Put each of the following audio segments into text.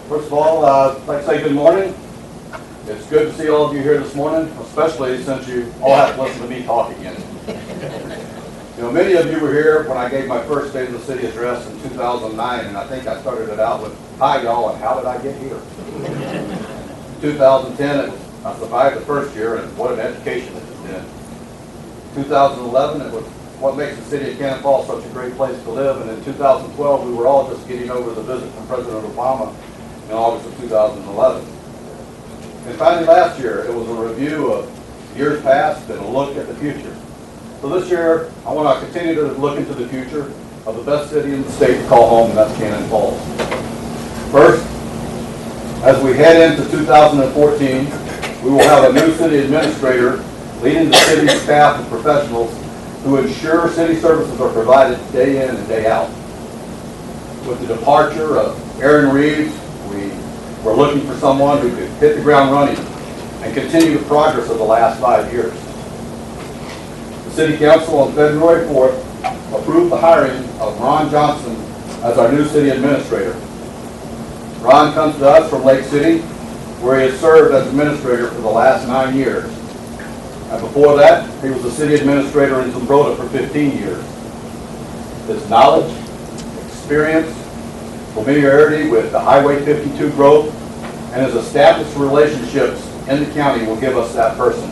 First of all, I'd like to say good morning. It's good to see all of you here this morning, especially since you all have to listen to me talk again. You know, many of you were here when I gave my first State of the City address in 2009, and I think I started it out with, "Hi y'all, and how did I get here?" In 2010, I survived the first year, and what an education it has been. 2011, it was what makes the city of Cannon Falls such a great place to live, and in 2012, we were all just getting over the visit from President Obama in August of 2011. And finally last year, it was a review of years past and a look at the future. So this year, I want to continue to look into the future of the best city in the state to call home, and that's Cannon Falls. First, as we head into 2014, we will have a new city administrator leading the city's staff and professionals who ensure city services are provided day in and day out. With the departure of Aaron Reeves, we're looking for someone who could hit the ground running and continue the progress of the last 5 years. The City Council on February 4th approved the hiring of Ron Johnson as our new city administrator. Ron comes to us from Lake City, where he has served as administrator for the last 9 years. And before that, he was the city administrator in Zumbrota for 15 years. His knowledge, experience, familiarity with the Highway 52 growth, and his established relationships in the county will give us that person.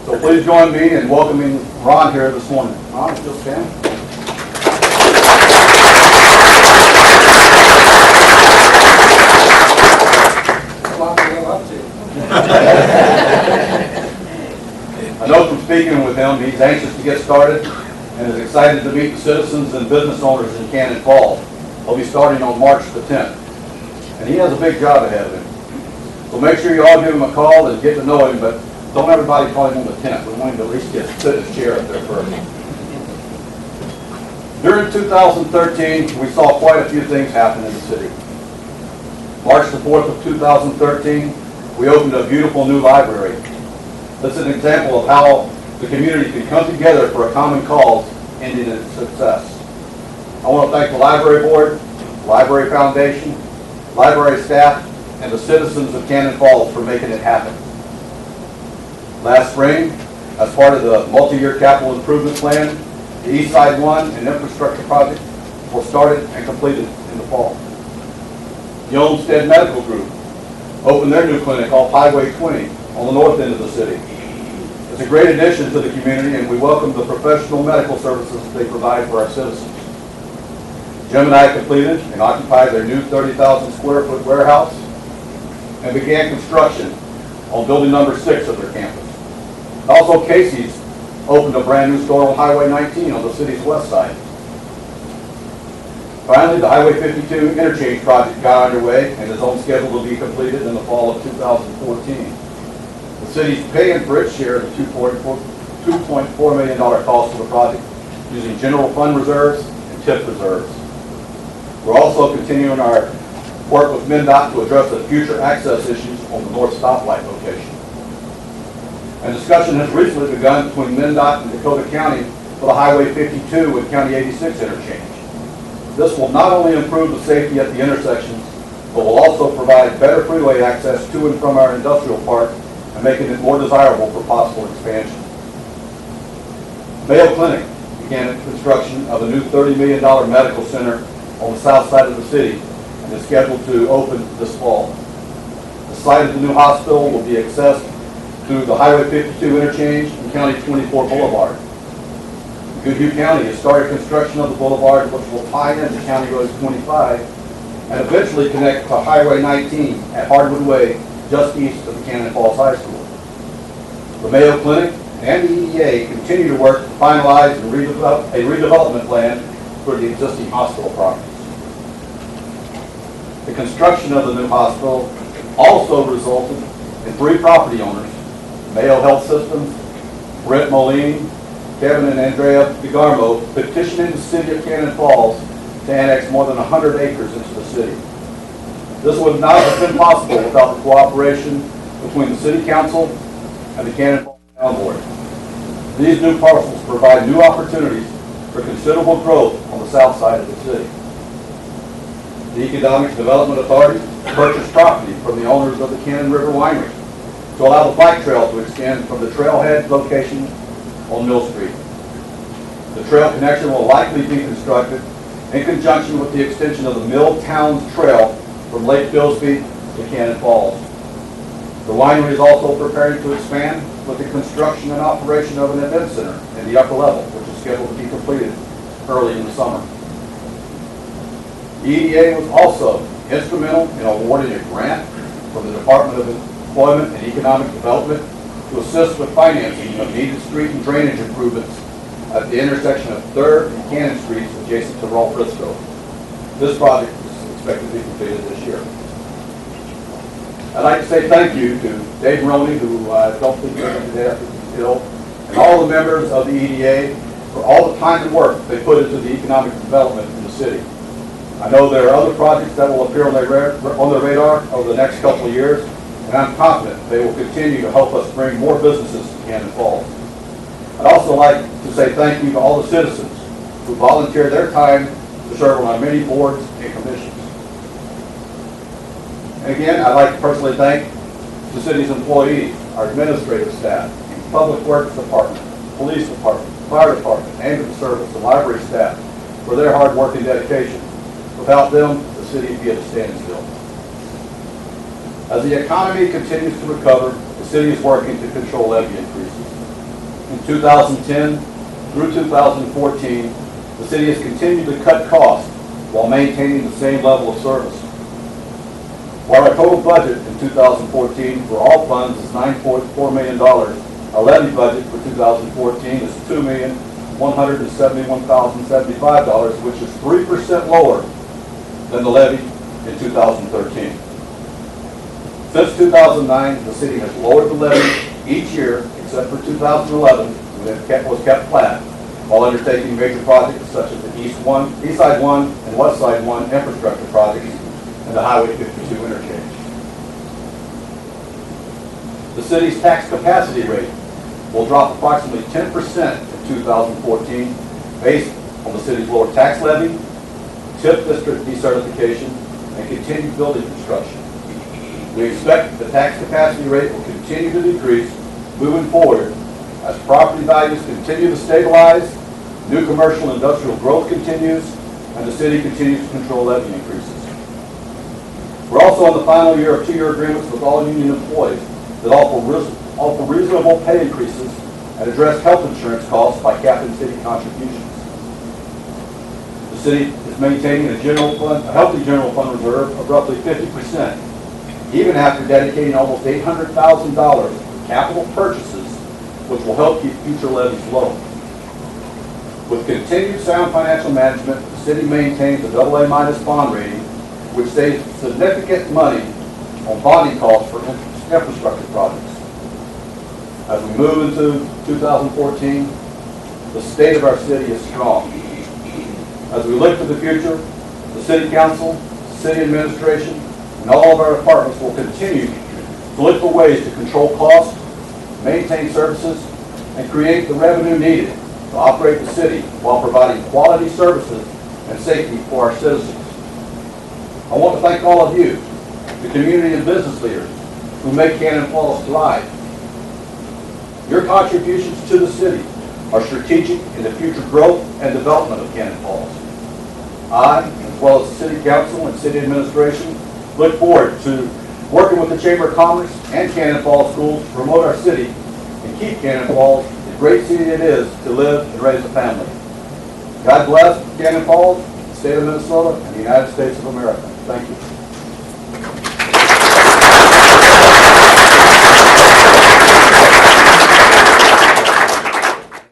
So please join me in welcoming Ron here this morning. Ron, just stand. I know from speaking with him, he's anxious to get started and is excited to meet the citizens and business owners in Cannon Falls. He'll be starting on March the 10th. And he has a big job ahead of him. So make sure you all give him a call and get to know him, but don't everybody call him on the 10th. We want him to at least sit in his chair up there first. During 2013, we saw quite a few things happen in the city. March the 4th of 2013, we opened a beautiful new library. That's an example of how the community can come together for a common cause, ending in success. I want to thank the Library Board, Library Foundation, library staff, and the citizens of Cannon Falls for making it happen. Last spring, as part of the multi-year capital improvement plan, the East Side 1 and infrastructure project were started and completed in the fall. The Olmsted Medical Group opened their new clinic off Highway 20 on the north end of the city. It's a great addition to the community, and we welcome the professional medical services they provide for our citizens. Jim and I completed and occupied their new 30,000 square foot warehouse and began construction on building number 6 of their campus. Also, Casey's opened a brand new store on Highway 19 on the city's west side. Finally, the Highway 52 interchange project got underway and is on schedule to be completed in the fall of 2014. The city's paying for its share of the $2.4 million cost of the project using general fund reserves and TIP reserves. We're also continuing our work with MnDOT to address the future access issues on the north stoplight location. And discussion has recently begun between MnDOT and Dakota County for the Highway 52 and County 86 interchange. This will not only improve the safety at the intersections, but will also provide better freeway access to and from our industrial park and making it more desirable for possible expansion. Mayo Clinic began construction of a new $30 million medical center on the south side of the city and is scheduled to open this fall. The site of the new hospital will be accessed through the Highway 52 interchange and County 24 Boulevard. Goodhue County has started construction of the boulevard, which will tie into County Road 25 and eventually connect to Highway 19 at Hardwood Way, just east of the Cannon Falls High School. The Mayo Clinic and the EDA continue to work to finalize and a redevelopment plan for the existing hospital properties. The construction of the new hospital also resulted in 3 property owners, Mayo Health Systems, Brent Moline, Kevin and Andrea DeGarmo, petitioning the city of Cannon Falls to annex more than 100 acres into the city. This would not have been possible without the cooperation between the City Council and the Cannon Falls Town Board. These new parcels provide new opportunities for considerable growth on the south side of the city. The Economic Development Authority purchased property from the owners of the Cannon River Winery to allow the bike trail to extend from the trailhead location on Mill Street. The trail connection will likely be constructed in conjunction with the extension of the Mill Towns Trail from Lake Billsby to Cannon Falls. The winery is also preparing to expand with the construction and operation of an event center in the upper level, which is scheduled to be completed early in the summer. The EDA was also instrumental in awarding a grant from the Department of Employment and Economic Development to assist with financing of needed street and drainage improvements at the intersection of 3rd and Cannon Streets adjacent to Rolf Frisco. This project is expected to be completed this year. I'd like to say thank you to Dave Roney, who I don't think is today after he's ill, and all the members of the EDA for all the time and work they put into the economic development in the city. I know there are other projects that will appear on their radar over the next couple of years, and I'm confident they will continue to help us bring more businesses to Cannon Falls. I'd also like to say thank you to all the citizens who volunteer their time to serve on our many boards and commissions. And again, I'd like to personally thank the city's employees, our administrative staff, Public Works Department, Police Department, Fire Department, Ambulance Service, and Library staff for their hard work and dedication. Without them, the city would be at a standstill. As the economy continues to recover, the city is working to control levy increases. In 2010 through 2014, the city has continued to cut costs while maintaining the same level of service. While our total budget in 2014 for all funds is $9.4 million, our levy budget for 2014 is $2,171,075, which is 3% lower than the levy in 2013. Since 2009, the city has lowered the levy each year except for 2011, when it was kept flat, while undertaking major projects such as the East Side 1 and West Side 1 infrastructure projects and the Highway 52 interchange. The city's tax capacity rate will drop approximately 10% in 2014 based on the city's lower tax levy, TIP district decertification, and continued building construction. We expect the tax capacity rate will continue to decrease moving forward as property values continue to stabilize, new commercial and industrial growth continues, and the city continues to control levy increases. We're also in the final year of 2-year agreements with all union employees that offer reasonable pay increases and address health insurance costs by capping city contributions. The city is maintaining a healthy general fund reserve of roughly 50%, even after dedicating almost $800,000 for capital purchases, which will help keep future levies low. With continued sound financial management, the city maintains a AA- bond rating, which saves significant money on bonding costs for infrastructure projects. As we move into 2014, the state of our city is strong. As we look to the future, the city council, city administration, and all of our departments will continue to look for ways to control costs, maintain services, and create the revenue needed to operate the city while providing quality services and safety for our citizens. I want to thank all of you, the community and business leaders who make Cannon Falls thrive. Your contributions to the city are strategic in the future growth and development of Cannon Falls. I, as well as the City Council and City Administration, look forward to working with the Chamber of Commerce and Cannon Falls Schools to promote our city and keep Cannon Falls the great city it is to live and raise a family. God bless Cannon Falls, the state of Minnesota, and the United States of America. Thank you.